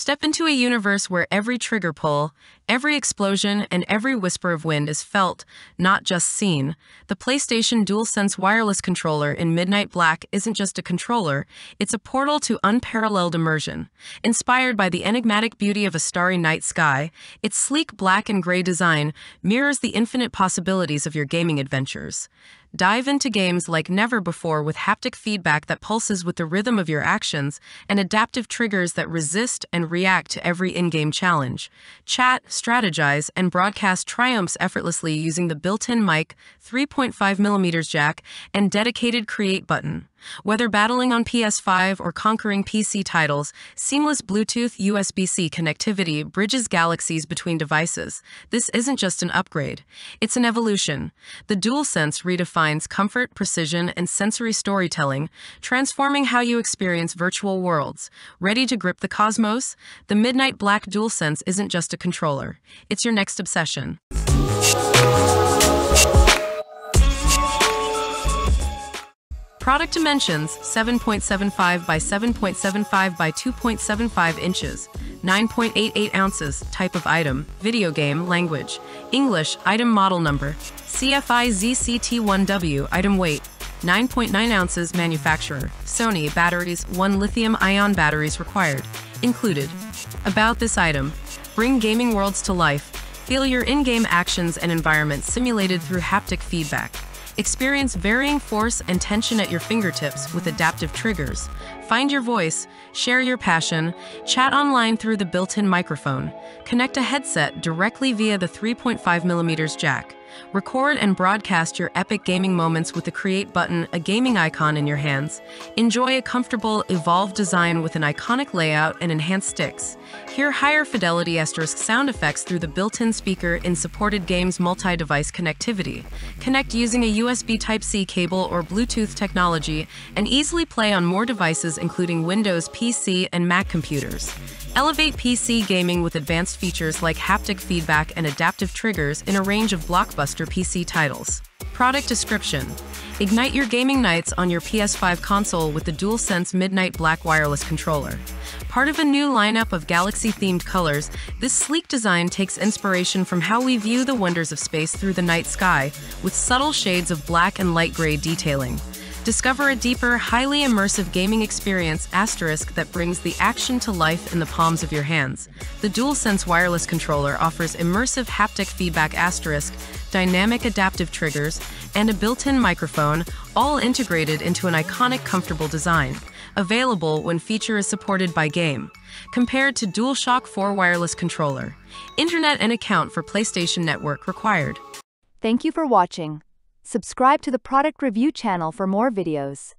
Step into a universe where every trigger pull, every explosion, and every whisper of wind is felt, not just seen. The PlayStation DualSense wireless controller in Midnight Black isn't just a controller, it's a portal to unparalleled immersion. Inspired by the enigmatic beauty of a starry night sky, its sleek black and gray design mirrors the infinite possibilities of your gaming adventures. Dive into games like never before with haptic feedback that pulses with the rhythm of your actions and adaptive triggers that resist and react to every in-game challenge. Chat, strategize, and broadcast triumphs effortlessly using the built-in mic, 3.5mm jack, and dedicated Create button. Whether battling on PS5 or conquering PC titles, seamless Bluetooth USB-C connectivity bridges galaxies between devices. This isn't just an upgrade, it's an evolution. The DualSense redefines comfort, precision, and sensory storytelling, transforming how you experience virtual worlds. Ready to grip the cosmos? The Midnight Black DualSense isn't just a controller, it's your next obsession. Product dimensions: 7.75 by 7.75 by 2.75 inches, 9.88 ounces. Type of item: video game. Language: English. Item model number: CFI ZCT1W. Item weight: 9.9 ounces. Manufacturer: Sony. Batteries: 1 lithium-ion batteries required. Included. About this item: bring gaming worlds to life. Feel your in-game actions and environment simulated through haptic feedback. Experience varying force and tension at your fingertips with adaptive triggers. Find your voice, share your passion, chat online through the built-in microphone. Connect a headset directly via the 3.5mm jack. Record and broadcast your epic gaming moments with the Create button, a gaming icon in your hands. Enjoy a comfortable, evolved design with an iconic layout and enhanced sticks. Hear higher fidelity asterisk sound effects through the built-in speaker in supported games multi-device connectivity. Connect using a USB Type-C cable or Bluetooth technology and easily play on more devices including Windows, PC, and Mac computers. Elevate PC gaming with advanced features like haptic feedback and adaptive triggers in a range of blockbuster PC titles. Product description: ignite your gaming nights on your PS5 console with the DualSense Midnight Black wireless controller. Part of a new lineup of galaxy-themed colors, this sleek design takes inspiration from how we view the wonders of space through the night sky, with subtle shades of black and light gray detailing. Discover a deeper, highly immersive gaming experience that brings the action to life in the palms of your hands. The DualSense wireless controller offers immersive haptic feedback dynamic adaptive triggers, and a built-in microphone, all integrated into an iconic, comfortable design. Available when feature is supported by game. Compared to DualShock 4 wireless controller. Internet and account for PlayStation Network required. Thank you for watching. Subscribe to the product review channel for more videos.